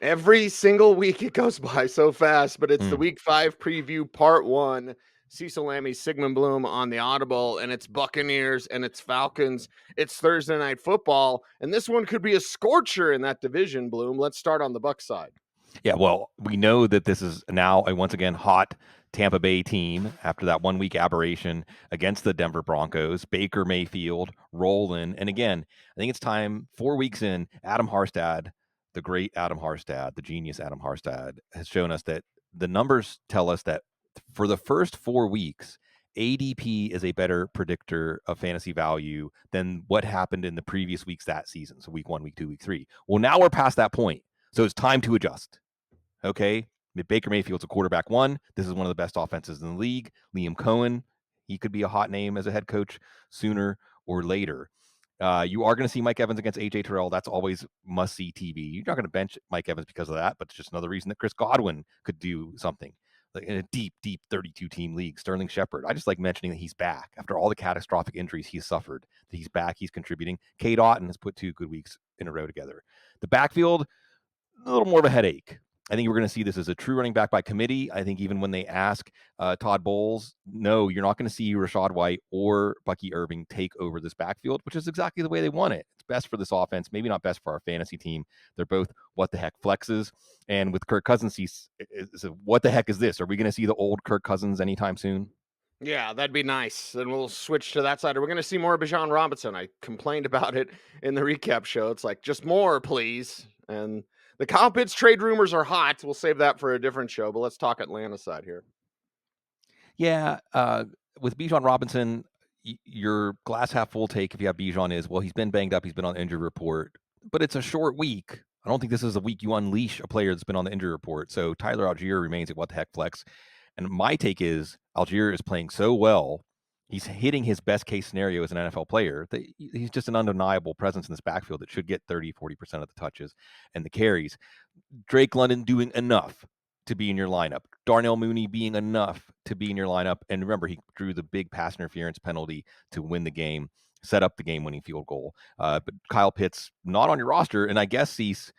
Every single week it goes by so fast, but it's the Mm. week 5 preview part 1. Cecil Lammey, Sigmund Bloom on the Audible, and it's Buccaneers and it's Falcons. It's Thursday night football, and this one could be a scorcher in that division, Bloom. Let's start on the Buck side. Yeah, well, we know that this is now a once again hot Tampa Bay team after that 1 week aberration against the Denver Broncos. Baker Mayfield rolling. And again, I think it's time, 4 weeks in, Adam Harstad, the great Adam Harstad, the genius Adam Harstad, has shown us that the numbers tell us that for the first 4 weeks, ADP is a better predictor of fantasy value than what happened in the previous weeks that season. So week 1, week 2, week 3. Well, now we're past that point. So it's time to adjust. Okay. Baker Mayfield's a quarterback one. This is one of the best offenses in the league. Liam Cohen, he could be a hot name as a head coach sooner or later. You are going to see Mike Evans against AJ Terrell. That's always must-see TV. You're not going to bench Mike Evans because of that, but it's just another reason that Chris Godwin could do something. Like in a deep 32-team league. Sterling Shepard, I just like mentioning that he's back after all the catastrophic injuries he's suffered. That he's back, he's contributing. Cade Otton has put 2 good weeks in a row together. The backfield, a little more of a headache. I think we're going to see this as a true running back by committee. I think even when they ask Todd Bowles, no, you're not going to see Rachaad White or Bucky Irving take over this backfield, which is exactly the way they want it. It's best for this offense, maybe not best for our fantasy team. They're both what the heck flexes. And with Kirk Cousins, what the heck is this? Are we going to see the old Kirk Cousins anytime soon? Yeah, that'd be nice. Then we'll switch to that side. We're going to see more of Bijan Robinson. I complained about it in the recap show. It's like, just more, please. And the Kyle Pitts trade rumors are hot. We'll save that for a different show, but let's talk Atlanta side here. Yeah, with Bijan Robinson, your glass half full take if you have Bijan is, well, he's been banged up. He's been on the injury report, but it's a short week. I don't think this is a week you unleash a player that's been on the injury report. So Tyler Algier remains at what the heck flex. And my take is Algier is playing so well. He's hitting his best case scenario as an NFL player. He's just an undeniable presence in this backfield that should get 30-40% of the touches and the carries. Drake London doing enough to be in your lineup. Darnell Mooney being enough to be in your lineup. And remember, he drew the big pass interference penalty to win the game, set up the game-winning field goal. But Kyle Pitts not on your roster, and I guess Cease,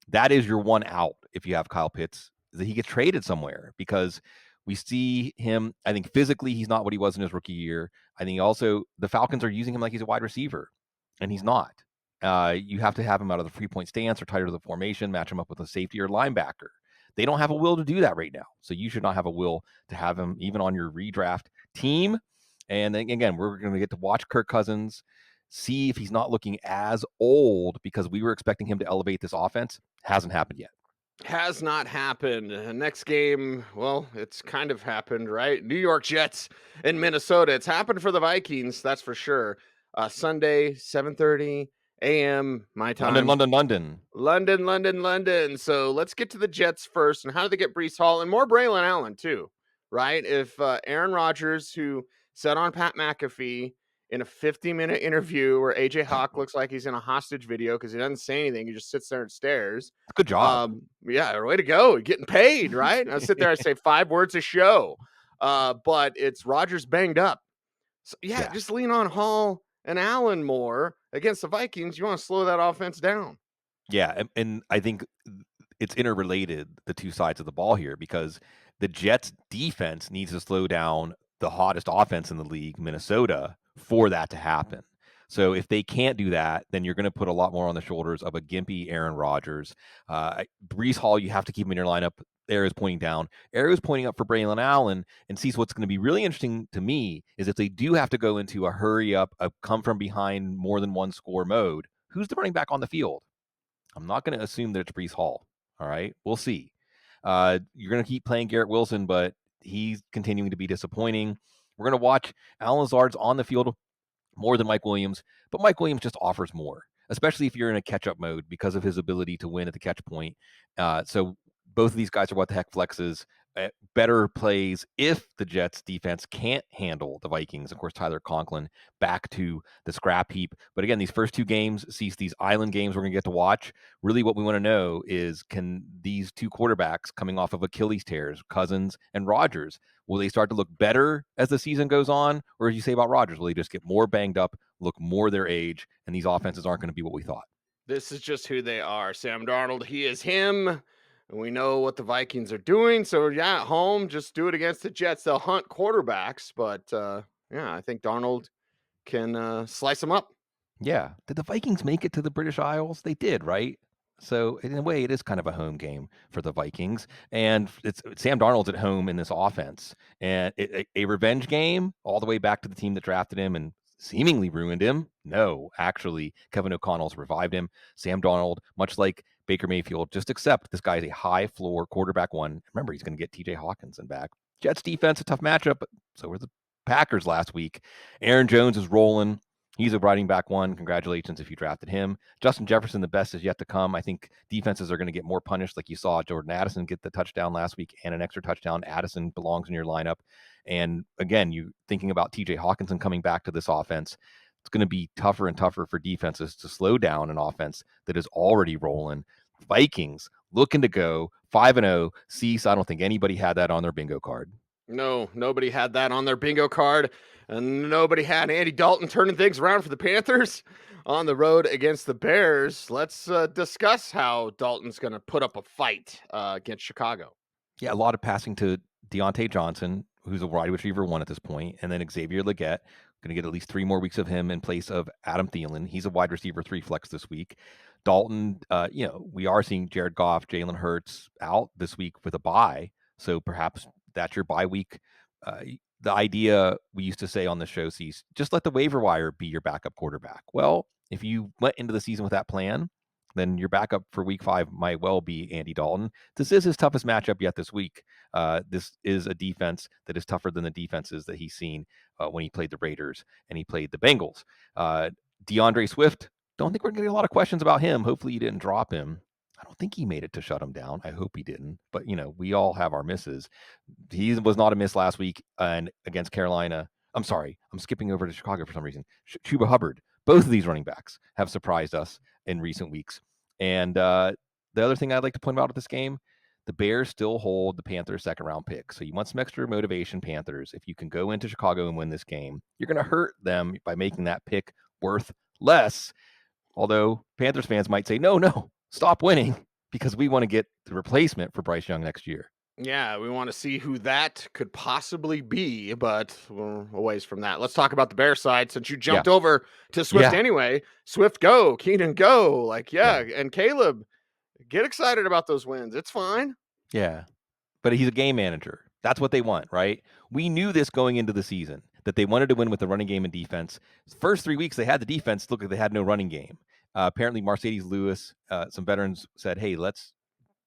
that is your one out if you have Kyle Pitts, that he gets traded somewhere because we see him. I think physically he's not what he was in his rookie year. I think also the Falcons are using him like he's a wide receiver, and he's not. You have to have him out of the 3-point stance or tighter to the formation, match him up with a safety or linebacker. They don't have a will to do that right now. So you should not have a will to have him even on your redraft team. And then again, we're going to get to watch Kirk Cousins, see if he's not looking as old because we were expecting him to elevate this offense. Hasn't happened yet. Has not happened. Next game, well, it's kind of happened, right? New York Jets in Minnesota. It's happened for the Vikings, that's for sure. Sunday, 7:30 a.m. my time. London. So let's get to the Jets first. And how do they get Breece Hall and more Braylon Allen too, right? If Aaron Rodgers, who said on Pat McAfee in a 50-minute interview where AJ Hawk looks like he's in a hostage video because he doesn't say anything, he just sits there and stares. Good job. Yeah, way to go. Getting paid, right? I sit there, I say 5 words a show. But it's Rodgers banged up. So yeah, just lean on Hall and Allen more against the Vikings. You want to slow that offense down. Yeah, and I think it's interrelated, the two sides of the ball here, because the Jets defense needs to slow down the hottest offense in the league, Minnesota, for that to happen. So if they can't do that, then you're going to put a lot more on the shoulders of a gimpy Aaron Rodgers. Breece Hall, you have to keep him in your lineup. Arrow's pointing down. Arrow's pointing up for Braylon Allen. And sees what's going to be really interesting to me is if they do have to go into a hurry up, a come from behind more than one score mode, who's the running back on the field? I'm not going to assume that it's Breece Hall. All right. We'll see. You're going to keep playing Garrett Wilson, but he's continuing to be disappointing. We're going to watch Alan Lazard's on the field more than Mike Williams, but Mike Williams just offers more, especially if you're in a catch-up mode because of his ability to win at the catch point. So both of these guys are what the heck flexes. Better plays if the Jets defense can't handle the Vikings. Of course, Tyler Conklin back to the scrap heap. But again, these first 2 games, these island games we're going to get to watch, really what we want to know is, can these 2 quarterbacks coming off of Achilles tears, Cousins and Rodgers, will they start to look better as the season goes on? Or as you say about Rodgers, will they just get more banged up, look more their age, and these offenses aren't going to be what we thought? This is just who they are. Sam Darnold, he is him. And we know what the Vikings are doing. So, yeah, at home, just do it against the Jets. They'll hunt quarterbacks. But, yeah, I think Darnold can slice them up. Yeah. Did the Vikings make it to the British Isles? They did, right? So in a way, it is kind of a home game for the Vikings, and it's Sam Darnold's at home in this offense, and a revenge game all the way back to the team that drafted him and seemingly ruined him. No, actually, Kevin O'Connell's revived him. Sam Darnold, much like Baker Mayfield, just accept this guy is a high floor quarterback one. Remember, he's going to get T.J. Hawkinson back. Jets defense, a tough matchup, but so were the Packers last week. Aaron Jones is rolling. He's a running back one. Congratulations if you drafted him. Justin Jefferson, the best is yet to come. I think defenses are going to get more punished, like you saw Jordan Addison get the touchdown last week and an extra touchdown. Addison belongs in your lineup. And again, you thinking about TJ Hawkinson coming back to this offense, it's going to be tougher and tougher for defenses to slow down an offense that is already rolling. Vikings looking to go 5-0. Cease, I don't think anybody had that on their bingo card. No, nobody had that on their bingo card. And nobody had Andy Dalton turning things around for the Panthers on the road against the Bears. Let's discuss how Dalton's going to put up a fight against Chicago. Yeah, a lot of passing to Deontay Johnson, who's a wide receiver one at this point, and then Xavier Legette. Going to get at least 3 more weeks of him in place of Adam Thielen. He's a wide receiver 3 flex this week. Dalton, we are seeing Jared Goff, Jalen Hurts out this week with a bye, so perhaps that's your bye week. The idea we used to say on the show, Cease, just let the waiver wire be your backup quarterback. Well, if you went into the season with that plan, then your backup for week 5 might well be Andy Dalton. This is his toughest matchup yet this week. This is a defense that is tougher than the defenses that he's seen when he played the Raiders and he played the Bengals. DeAndre Swift, don't think we're going to get a lot of questions about him. Hopefully you didn't drop him. I don't think he made it to shut him down. I hope he didn't. But, we all have our misses. He was not a miss last week and against Carolina. I'm sorry. I'm skipping over to Chicago for some reason. Chuba Hubbard. Both of these running backs have surprised us in recent weeks. And the other thing I'd like to point out at this game, the Bears still hold the Panthers' second-round pick. So you want some extra motivation, Panthers. If you can go into Chicago and win this game, you're going to hurt them by making that pick worth less. Although Panthers fans might say, no, stop winning because we want to get the replacement for Bryce Young next year. Yeah, we want to see who that could possibly be, but we're a ways from that. Let's talk about the Bear side since you jumped over to Swift anyway. Swift, go. Keenan, go. And Caleb, get excited about those wins. It's fine. Yeah, but he's a game manager. That's what they want, right? We knew this going into the season, that they wanted to win with the running game and defense. First 3 weeks, they had the defense. Look like they had no running game. Apparently, Mercedes Lewis, some veterans said, hey, let's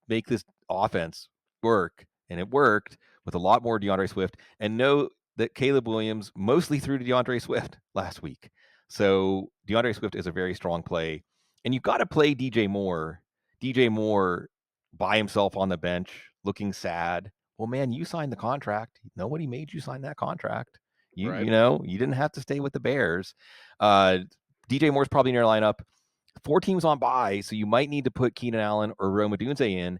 make this offense work. And it worked with a lot more DeAndre Swift. And know that Caleb Williams mostly threw to DeAndre Swift last week. So DeAndre Swift is a very strong play. And you've got to play DJ Moore. DJ Moore by himself on the bench, looking sad. Well, man, you signed the contract. Nobody made you sign that contract. You didn't have to stay with the Bears. DJ Moore's probably in your lineup. 4 teams on bye, so you might need to put Keenan Allen or Rome Odunze in.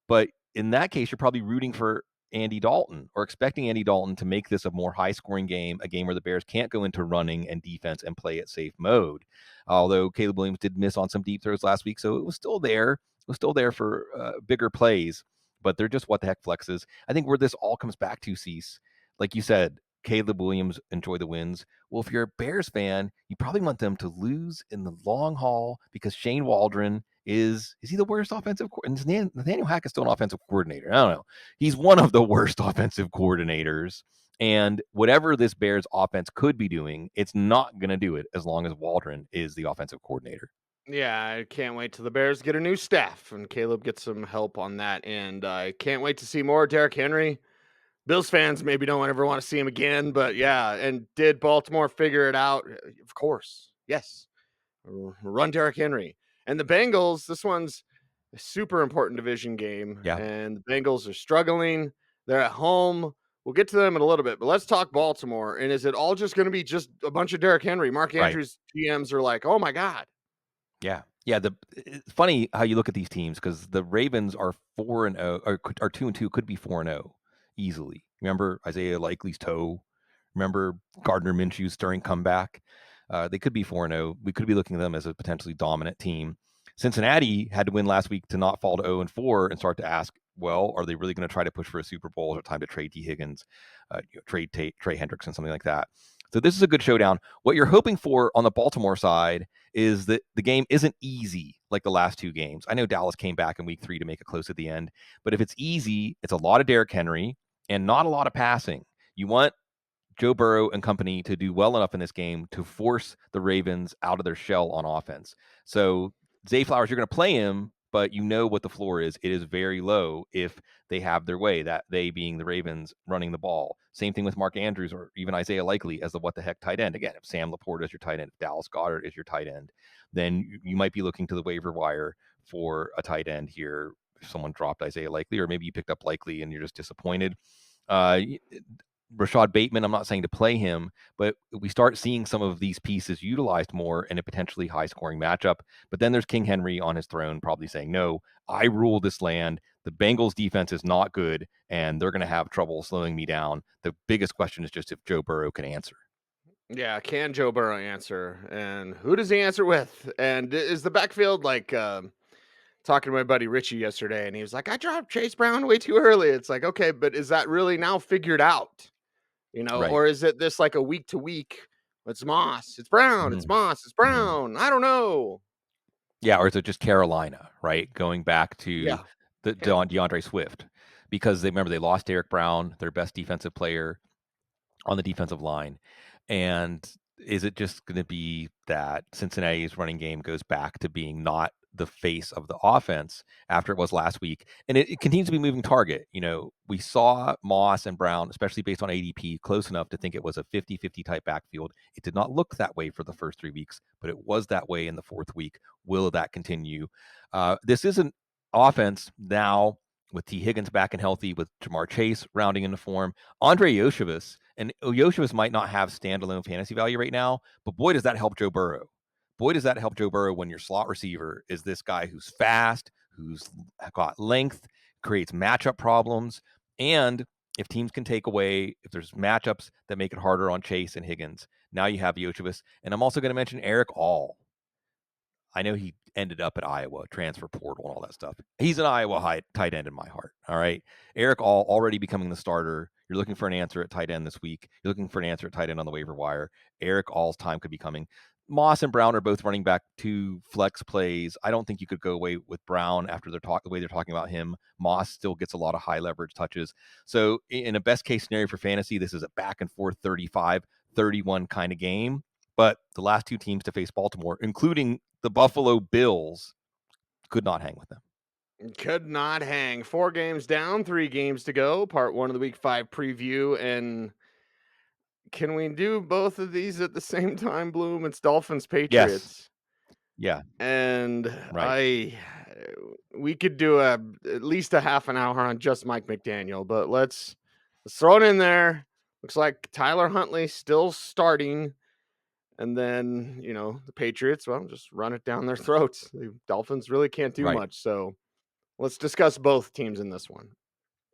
But in that case, you're probably rooting for Andy Dalton or expecting Andy Dalton to make this a more high-scoring game, a game where the Bears can't go into running and defense and play at safe mode. Although Caleb Williams did miss on some deep throws last week, so it was still there. It was still there for bigger plays, but they're just what the heck flexes. I think where this all comes back to, Cease, like you said, Caleb Williams enjoy the wins. Well, if you're a Bears fan, you probably want them to lose in the long haul because Shane Waldron is he the worst offensive coordinator? Nathaniel Hackett's still an offensive coordinator. I don't know. He's one of the worst offensive coordinators. And whatever this Bears offense could be doing, it's not going to do it as long as Waldron is the offensive coordinator. Yeah, I can't wait till the Bears get a new staff and Caleb gets some help on that. And I can't wait to see more Derrick Henry. Bills fans maybe don't ever want to see him again, but yeah. And did Baltimore figure it out? Of course. Yes. Run Derrick Henry. And the Bengals, this one's a super important division game. Yeah. And the Bengals are struggling. They're at home. We'll get to them in a little bit, but let's talk Baltimore. And is it all just going to be just a bunch of Derrick Henry? Mark Andrews GMs are like, oh my God. Yeah. Yeah. It's funny how you look at these teams because the Ravens are 4-0 or are 2-2, could be 4-0 easily. Remember Isaiah Likely's toe? Remember Gardner Minshew's stirring comeback? They could be 4-0. We could be looking at them as a potentially dominant team. Cincinnati had to win last week to not fall to 0-4 and start to ask, well, are they really going to try to push for a Super Bowl? Is it time to trade T. Higgins, trade Trey Hendrickson, something like that? So this is a good showdown. What you're hoping for on the Baltimore side is that the game isn't easy like the last two games. I know Dallas came back in week 3 to make it close at the end, but if it's easy, it's a lot of Derrick Henry and not a lot of passing. You want Joe Burrow and company to do well enough in this game to force the Ravens out of their shell on offense. So Zay Flowers, you're going to play him, but you know what the floor is. It is very low if they have their way, that they being the Ravens running the ball. Same thing with Mark Andrews or even Isaiah Likely as the what the heck tight end. Again, if Sam Laporta is your tight end, if Dallas Goedert is your tight end, then you might be looking to the waiver wire for a tight end here. If someone dropped Isaiah Likely, or maybe you picked up Likely and you're just disappointed. Rashad Bateman, I'm not saying to play him, but we start seeing some of these pieces utilized more in a potentially high-scoring matchup. But then there's King Henry on his throne probably saying, no, I rule this land. The Bengals defense is not good, and they're going to have trouble slowing me down. The biggest question is just if Joe Burrow can answer. Yeah, can Joe Burrow answer? And who does he answer with? And is the backfield like talking to my buddy Richie yesterday, and he was like, I dropped Chase Brown way too early. It's like, okay, but is that really now figured out? Right. Or is it this like a week to week? It's Moss, it's Brown, it's Mm-hmm. Moss, it's Mm-hmm. Brown. I don't know. Yeah, or is it just Carolina, right? Going back to Yeah. the Yeah. DeAndre Swift, because they lost Derek Brown, their best defensive player, on the defensive line. And is it just going to be that Cincinnati's running game goes back to being not the face of the offense after it was last week? And it continues to be moving target. We saw Moss and Brown, especially based on ADP, close enough to think it was a 50-50 type backfield. It did not look that way for the first 3 weeks, but it was that way in the fourth week. Will that continue? This is an offense now with T. Higgins back and healthy, with Jamar Chase rounding into form. Andre Yoshevus, and Yoshevus might not have standalone fantasy value right now, but boy, does that help Joe Burrow. Boy, does that help Joe Burrow when your slot receiver is this guy who's fast, who's got length, creates matchup problems. And if teams can take away, if there's matchups that make it harder on Chase and Higgins, now you have Yoshevus. And I'm also going to mention Eric All. I know he ended up at Iowa, transfer portal and all that stuff. He's an Iowa tight end in my heart. All right. Eric All already becoming the starter. You're looking for an answer at tight end this week. You're looking for an answer at tight end on the waiver wire. Eric All's time could be coming. Moss and Brown are both running back 2 flex plays. I don't think you could go away with Brown after the way they're talking about him. Moss still gets a lot of high leverage touches. So in a best case scenario for fantasy, this is a back and forth 35-31 kind of game. But the last 2 teams to face Baltimore, including the Buffalo Bills, could not hang with them. Could not hang. 4 games down, 3 games to go. Part 1 of the week 5 preview. And can we do both of these at the same time, Bloom? It's Dolphins Yes. Patriots. Yeah. And Right. we could do at least a half an hour on just Mike McDaniel, but let's throw it in there. Looks like Tyler Huntley still starting. And then, the Patriots, well, just run it down their throats. The Dolphins really can't do Right. much. So let's discuss both teams in this one.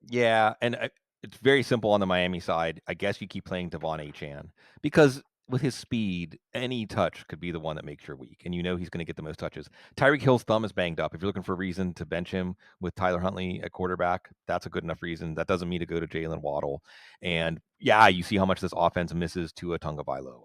Yeah, and it's very simple on the Miami side. I guess you keep playing Devon Achane because with his speed, any touch could be the one that makes your week, and he's going to get the most touches. Tyreek Hill's thumb is banged up. If you're looking for a reason to bench him with Tyler Huntley at quarterback, that's a good enough reason. That doesn't mean to go to Jalen Waddle. And yeah, you see how much this offense misses Tua Tagovailoa.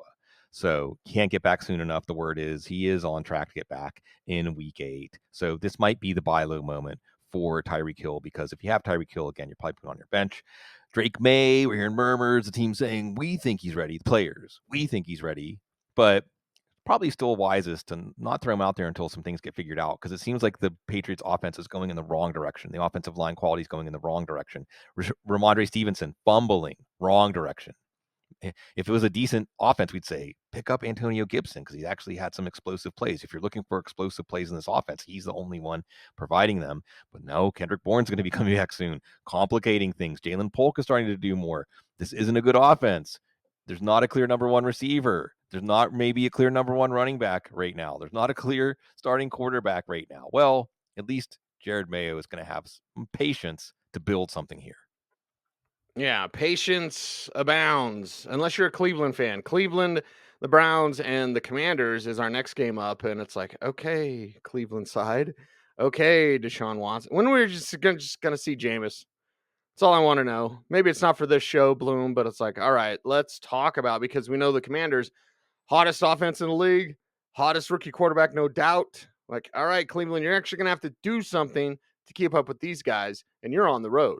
So can't get back soon enough. The word is he is on track to get back in week 8. So this might be the buy low moment for Tyreek Hill, because if you have Tyreek Hill, again, you're probably putting on your bench. Drake May, we're hearing murmurs, the team saying, we think he's ready. The players, we think he's ready. But probably still wisest to not throw him out there until some things get figured out, because it seems like the Patriots offense is going in the wrong direction. The offensive line quality is going in the wrong direction. Ramondre Stevenson, fumbling, wrong direction. If it was a decent offense, we'd say pick up Antonio Gibson because he actually had some explosive plays. If you're looking for explosive plays in this offense, he's the only one providing them. But no, Kendrick Bourne's going to be coming back soon, complicating things. Jalen Polk is starting to do more. This isn't a good offense. There's not a clear number 1 receiver. There's not maybe a clear number 1 running back right now. There's not a clear starting quarterback right now. Well, at least Jared Mayo is going to have some patience to build something here. Yeah, patience abounds unless you're a Cleveland fan. Cleveland, the Browns and the Commanders is our next game up, and it's like, okay, Cleveland side, okay, Deshaun Watson. When we're just gonna see Jameis. That's all I want to know. Maybe it's not for this show, Bloom, but it's like, all right, let's talk about, because we know the Commanders, hottest offense in the league, hottest rookie quarterback, no doubt. Like, all right, Cleveland, you're actually gonna have to do something to keep up with these guys, and you're on the road.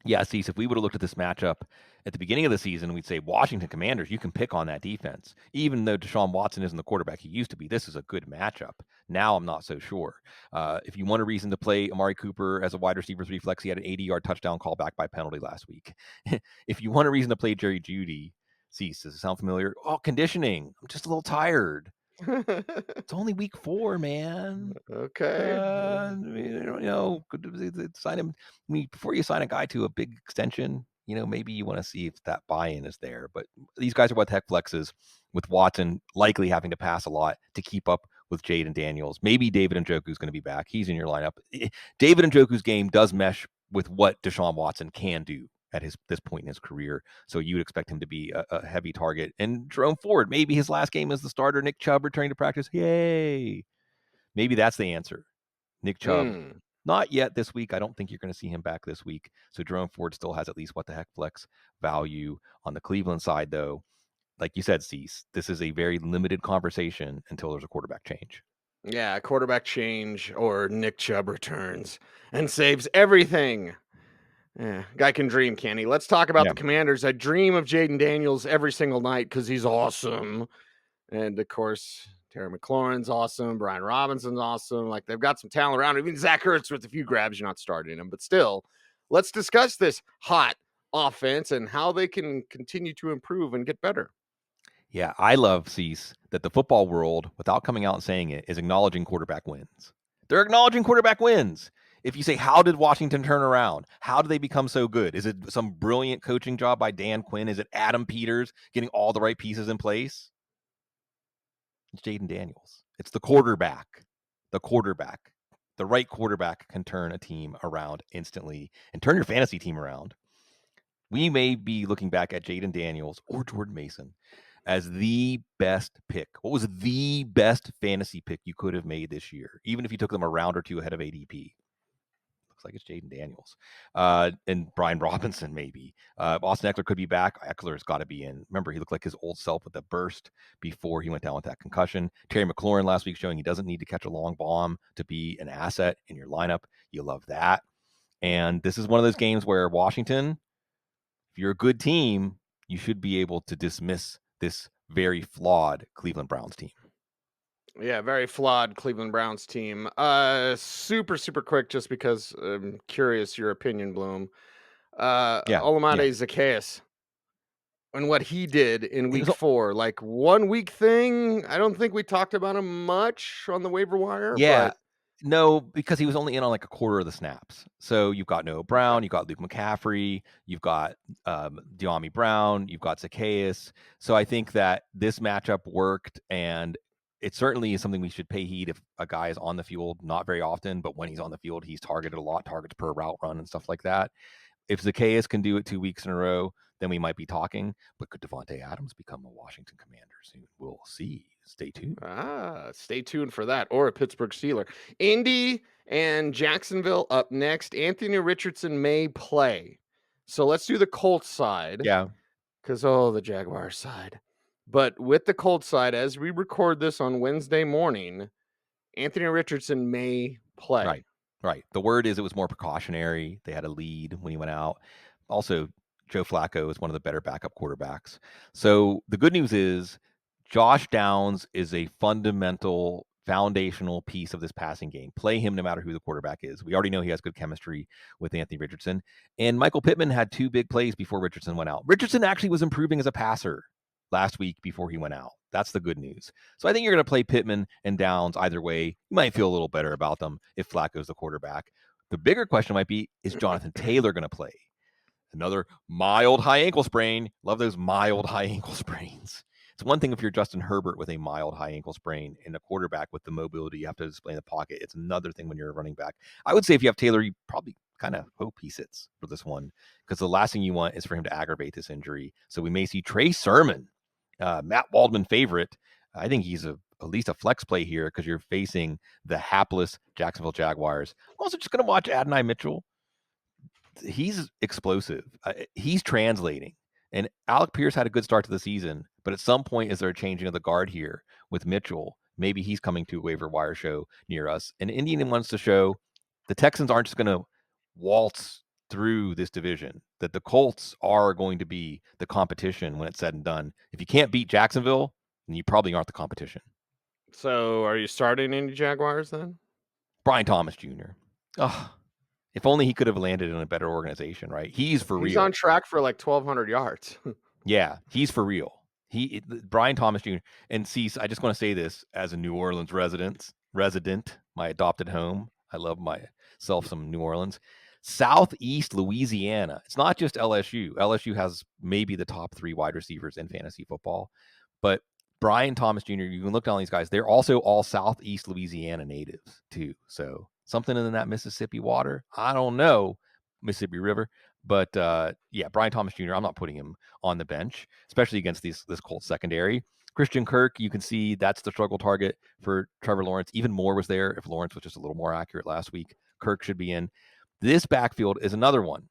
Yeah, see, so if we would have looked at this matchup at the beginning of the season, we'd say Washington Commanders, you can pick on that defense. Even though Deshaun Watson isn't the quarterback he used to be, this is a good matchup. Now I'm not so sure. If you want a reason to play Amari Cooper as a wide receiver 3 flex, he had an 80-yard touchdown call back by penalty last week. If you want a reason to play Jerry Jeudy, see, does it sound familiar? Oh, conditioning. I'm just a little tired. It's only week 4, man. Okay. Sign him. Before you sign a guy to a big extension, maybe you want to see if that buy-in is there. But these guys are what the heck flexes, with Watson likely having to pass a lot to keep up with Jaden Daniels. Maybe David Njoku's going to be back. He's in your lineup. David Njoku's game does mesh with what Deshaun Watson can do at this point in his career. So you would expect him to be a heavy target. And Jerome Ford, maybe his last game as the starter. Nick Chubb returning to practice. Yay. Maybe that's the answer. Nick Chubb, not yet this week. I don't think you're going to see him back this week. So Jerome Ford still has at least what the heck flex value. On the Cleveland side, though, like you said, Cease, this is a very limited conversation until there's a quarterback change. Yeah, quarterback change or Nick Chubb returns and saves everything. Yeah, guy can dream, can he? Let's talk about Yeah. the Commanders. I dream of Jaden Daniels every single night because he's awesome. And of course, Terry McLaurin's awesome. Brian Robinson's awesome. Like, they've got some talent around. Even Zach Ertz with a few grabs, you're not starting him. But still, let's discuss this hot offense and how they can continue to improve and get better. Yeah, I love, Cease, that the football world, without coming out and saying it, is acknowledging quarterback wins. They're acknowledging quarterback wins. If you say, how did Washington turn around? How did they become so good? Is it some brilliant coaching job by Dan Quinn? Is it Adam Peters getting all the right pieces in place? It's Jaden Daniels. It's the quarterback. The quarterback. The right quarterback can turn a team around instantly and turn your fantasy team around. We may be looking back at Jaden Daniels or Jordan Mason as the best pick. What was the best fantasy pick you could have made this year, even if you took them a round or two ahead of ADP? Looks like it's Jaden Daniels. And Brian Robinson, maybe. Austin Eckler could be back. Eckler's got to be in. Remember, he looked like his old self with the burst before he went down with that concussion. Terry McLaurin last week showing he doesn't need to catch a long bomb to be an asset in your lineup. You love that. And this is one of those games where Washington, if you're a good team, you should be able to dismiss this very flawed Cleveland Browns team. Yeah, very flawed Cleveland Browns team. Super quick, just because I'm curious your opinion, Bloom. Yeah. Olamide Zacchaeus and what he did in He week was, 4. Like, 1 week thing. I don't think we talked about him much on the waiver wire, yeah. but No, because he was only in on like a quarter of the snaps. So you've got Noah okay. Brown, you've got Luke McCaffrey, you've got De'Ami Brown, you've got Zacchaeus. So I think that this matchup worked, and it certainly is something we should pay heed if a guy is on the field, not very often, but when he's on the field, he's targeted a lot, targets per route run and stuff like that. If Zacchaeus can do it 2 weeks in a row, then we might be talking. But could Devontae Adams become a Washington Commander soon? We'll see. Stay tuned. Stay tuned for that. Or a Pittsburgh Steeler. Indy and Jacksonville up next. Anthony Richardson may play. So let's do the Colts side. Yeah. Because, the Jaguars side. But with the Colts side, as we record this on Wednesday morning, Anthony Richardson may play. Right. The word is it was more precautionary. They had a lead when he went out. Also, Joe Flacco is one of the better backup quarterbacks. So the good news is Josh Downs is a fundamental, foundational piece of this passing game. Play him no matter who the quarterback is. We already know he has good chemistry with Anthony Richardson. And Michael Pittman had 2 big plays before Richardson went out. Richardson actually was improving as a passer last week before he went out. That's the good news. So I think you're going to play Pittman and Downs either way. You might feel a little better about them if Flacco's the quarterback. The bigger question might be, is Jonathan Taylor going to play? Another mild high ankle sprain. Love those mild high ankle sprains. It's one thing if you're Justin Herbert with a mild high ankle sprain and a quarterback with the mobility you have to display in the pocket. It's another thing when you're a running back. I would say if you have Taylor, you probably kind of hope he sits for this one, because the last thing you want is for him to aggravate this injury. So we may see Trey Sermon Matt Waldman favorite. I think he's at least a flex play here because you're facing the hapless Jacksonville Jaguars. I'm also just going to watch Adonai Mitchell. He's explosive. He's translating. And Alec Pierce had a good start to the season, but at some point, is there a changing of the guard here with Mitchell? Maybe he's coming to a waiver wire show near us. And Indian wants to show the Texans aren't just going to waltz through this division, that the Colts are going to be the competition when it's said and done. If you can't beat Jacksonville, then you probably aren't the competition. So are you starting any Jaguars then? Brian Thomas Jr. Oh, if only he could have landed in a better organization, right? He's for real. He's on track for like 1,200 yards. Yeah, he's for real. Brian Thomas Jr. And Cecil, I just want to say this as a New Orleans resident, my adopted home. I love myself some New Orleans. Southeast Louisiana. It's not just LSU. LSU has maybe the top 3 wide receivers in fantasy football, but Brian Thomas Jr., you can look down these guys. They're also all Southeast Louisiana natives too. So something in that Mississippi water. I don't know, Mississippi River. But yeah, Brian Thomas Jr., I'm not putting him on the bench, especially against this Colts secondary. Christian Kirk, you can see that's the struggle target for Trevor Lawrence. Even more was there if Lawrence was just a little more accurate last week. Kirk should be in. This backfield is another one.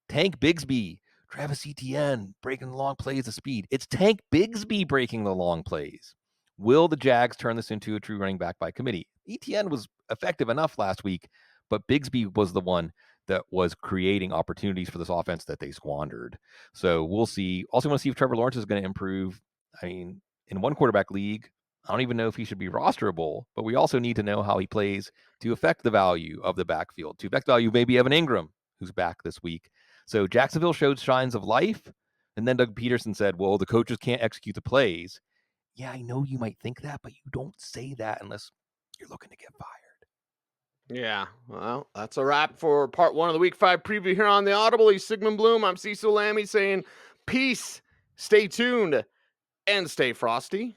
Tank Bigsby, Travis Etienne breaking the long plays of speed. It's Tank Bigsby breaking the long plays. Will the Jags turn this into a true running back by committee? Etienne was effective enough last week, but Bigsby was the one that was creating opportunities for this offense that they squandered. So we'll see. Also want to see if Trevor Lawrence is going to improve. I mean, in one quarterback league, I don't even know if he should be rosterable, but we also need to know how he plays to affect the value of the backfield, to affect the value of maybe Evan Ingram, who's back this week. So Jacksonville showed signs of life. And then Doug Peterson said, well, the coaches can't execute the plays. Yeah, I know you might think that, but you don't say that unless you're looking to get fired. Yeah, well, that's a wrap for part 1 of the Week 5 preview here on the Audible. He's Sigmund Bloom. I'm Cecil Lammey saying peace, stay tuned, and stay frosty.